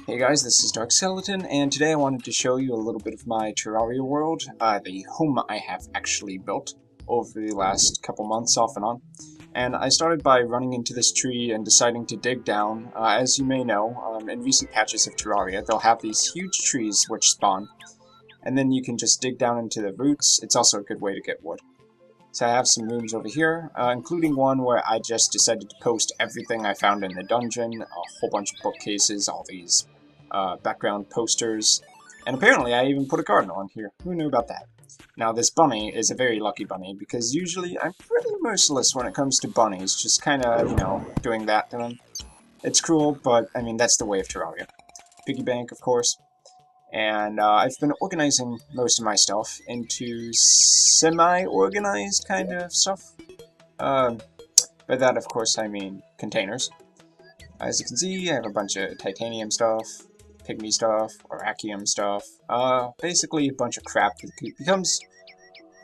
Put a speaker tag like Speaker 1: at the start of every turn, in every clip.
Speaker 1: Hey guys, this is Dark Skeleton, and today I wanted to show you a little bit of my Terraria world, the home I have actually built over the last couple months off and on. And I started by running into this tree and deciding to dig down. As you may know, in recent patches of Terraria, they'll have these huge trees which spawn, and then you can just dig down into the roots. It's also a good way to get wood. So I have some rooms over here, including one where I just decided to post everything I found in the dungeon, a whole bunch of bookcases, all these background posters, and apparently I even put a garden on here. Who knew about that? Now this bunny is a very lucky bunny, because usually I'm pretty merciless when it comes to bunnies, just kinda, doing that to them. It's cruel, but I mean, that's the way of Terraria. Piggy bank, of course. And I've been organizing most of my stuff into semi-organized kind of stuff. By that, of course, I mean containers. As you can see, I have a bunch of titanium stuff, pygmy stuff, orachium stuff, basically a bunch of crap that becomes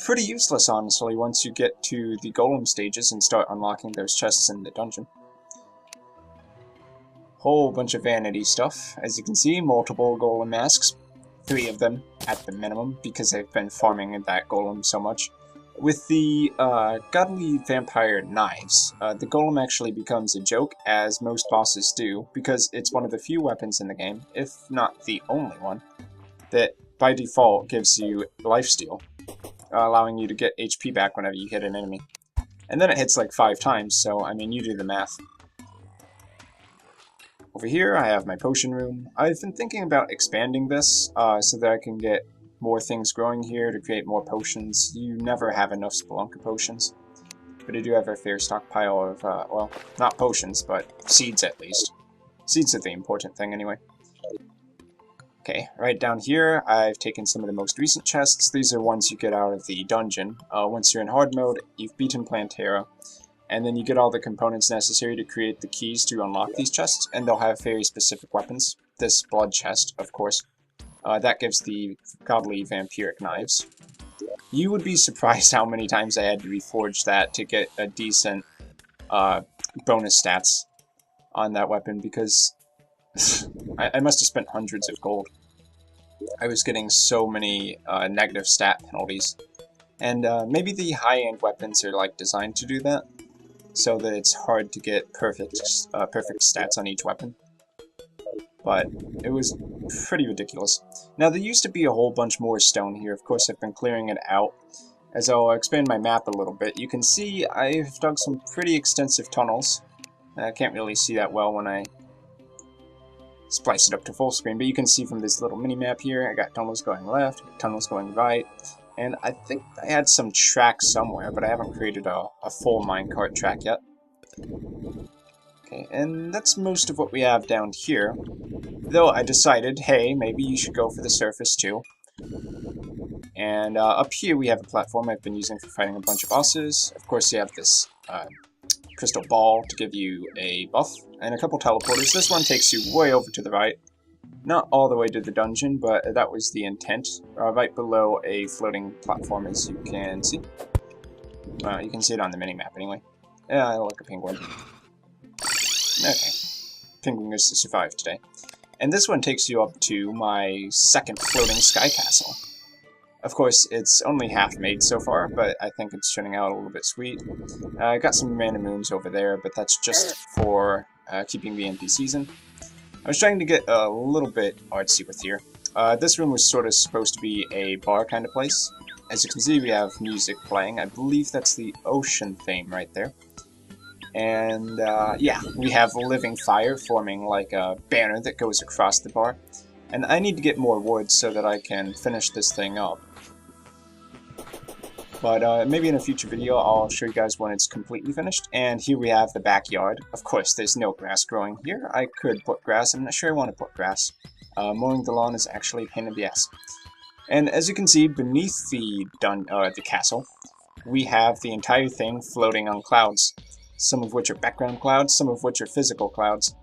Speaker 1: pretty useless, honestly, once you get to the golem stages and start unlocking those chests in the dungeon. Whole bunch of vanity stuff. As you can see, multiple golem masks, 3 of them at the minimum, because I've been farming that golem so much. With the godly vampire knives, the golem actually becomes a joke, as most bosses do, because it's one of the few weapons in the game, if not the only one, that by default gives you lifesteal, allowing you to get HP back whenever you hit an enemy. And then it hits like 5 times, so I mean, you do the math. Over here I have my potion room. I've been thinking about expanding this so that I can get more things growing here to create more potions. You never have enough Spelunker potions, but I do have a fair stockpile of, well, not potions, but seeds at least. Seeds are the important thing anyway. Okay, right down here I've taken some of the most recent chests. These are ones you get out of the dungeon. Once you're in hard mode, you've beaten Plantera, and then you get all the components necessary to create the keys to unlock these chests, and they'll have very specific weapons. This blood chest, of course. That gives the godly vampiric knives. You would be surprised how many times I had to reforge that to get a decent bonus stats on that weapon, because I must have spent hundreds of gold. I was getting so many negative stat penalties. And maybe the high-end weapons are like designed to do that, so that it's hard to get perfect stats on each weapon. But it was pretty ridiculous. Now, there used to be a whole bunch more stone here. Of course, I've been clearing it out. As I'll expand my map a little bit, you can see I've dug some pretty extensive tunnels. I can't really see that well when I splice it up to full screen, but you can see from this little mini-map here, I got tunnels going left, tunnels going right, and I think I had some tracks somewhere, but I haven't created a full minecart track yet. Okay, and that's most of what we have down here. Though I decided, hey, maybe you should go for the surface too. And up here we have a platform I've been using for fighting a bunch of bosses. Of course, you have this crystal ball to give you a buff, and a couple teleporters. This one takes you way over to the right. Not all the way to the dungeon, but that was the intent. Right below a floating platform, as you can see. You can see it on the mini-map anyway. Yeah, I like a penguin. Okay. Penguin is to survive today. And this one takes you up to my second floating sky castle. Of course, it's only half made so far, but I think it's turning out a little bit sweet. I got some random rooms over there, but that's just for keeping the NPCs in. I was trying to get a little bit artsy with here. This room was sort of supposed to be a bar kind of place. As you can see, we have music playing. I believe that's the ocean theme right there. And yeah, we have a living fire forming like a banner that goes across the bar. And I need to get more wood so that I can finish this thing up. But maybe in a future video I'll show you guys when it's completely finished. And here we have the backyard. Of course, there's no grass growing here. I could put grass. I'm not sure I want to put grass. Mowing the lawn is actually a pain in the ass. And as you can see, beneath the castle, we have the entire thing floating on clouds. Some of which are background clouds, some of which are physical clouds.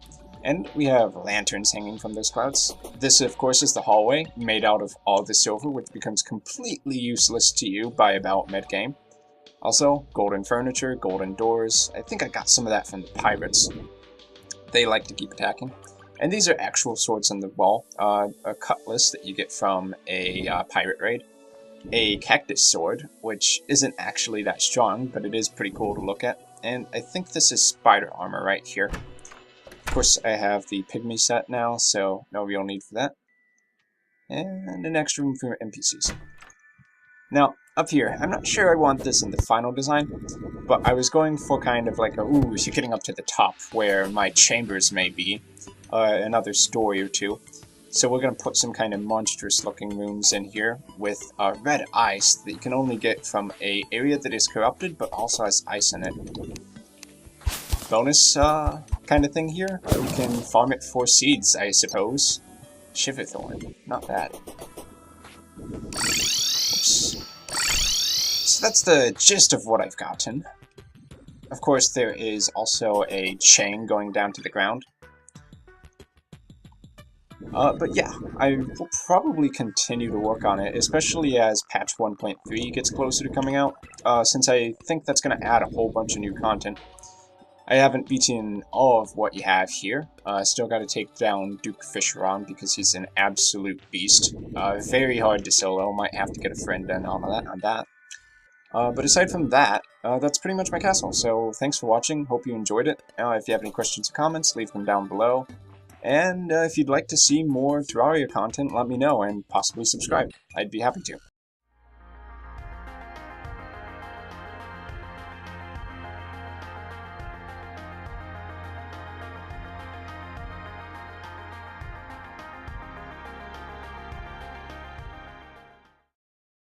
Speaker 1: And we have lanterns hanging from those clouds. This, of course, is the hallway, made out of all the silver, which becomes completely useless to you by about mid-game. Also, golden furniture, golden doors. I think I got some of that from the pirates. They like to keep attacking. And these are actual swords on the wall. A cutlass that you get from a pirate raid. A cactus sword, which isn't actually that strong, but it is pretty cool to look at. And I think this is spider armor right here. Of course, I have the pygmy set now, so no real need for that. And an extra room for NPCs. Now, up here, I'm not sure I want this in the final design, but I was going for kind of like a, ooh, you're getting up to the top where my chambers may be, another story or two. So we're going to put some kind of monstrous looking rooms in here with red ice that you can only get from a area that is corrupted but also has ice in it. Bonus kind of thing here, you can farm it for seeds, I suppose. Shiverthorn, not bad. Oops. So that's the gist of what I've gotten. Of course there is also a chain going down to the ground. But yeah, I will probably continue to work on it, especially as patch 1.3 gets closer to coming out, since I think that's going to add a whole bunch of new content. I haven't beaten all of what you have here. Still got to take down Duke Fisheron because he's an absolute beast. Very hard to solo, might have to get a friend in on that. But aside from that, that's pretty much my castle, so thanks for watching, hope you enjoyed it. If you have any questions or comments, leave them down below. And if you'd like to see more Terraria content, let me know and possibly subscribe. I'd be happy to.